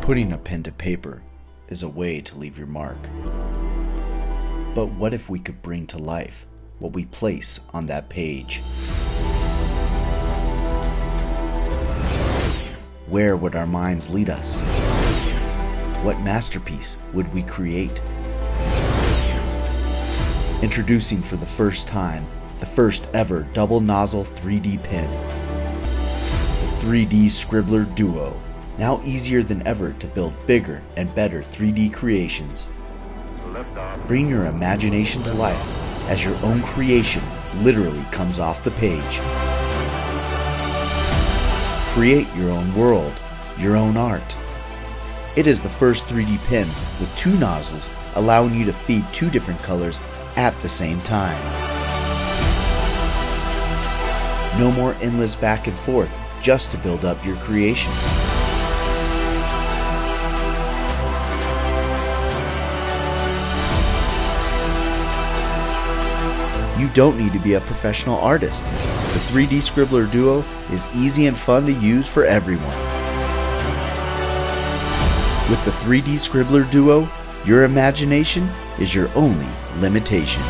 Putting a pen to paper is a way to leave your mark. But what if we could bring to life what we place on that page? Where would our minds lead us? What masterpiece would we create? Introducing for the first time, the first ever double nozzle 3D pen. The 3D Scribbler Duo. Now easier than ever to build bigger and better 3D creations. Bring your imagination to life as your own creation literally comes off the page. Create your own world, your own art. It is the first 3D pen with 2 nozzles, allowing you to feed 2 different colors at the same time. No more endless back and forth just to build up your creations. You don't need to be a professional artist. The 3D Scribbler Duo is easy and fun to use for everyone. With the 3D Scribbler Duo, your imagination is your only limitation.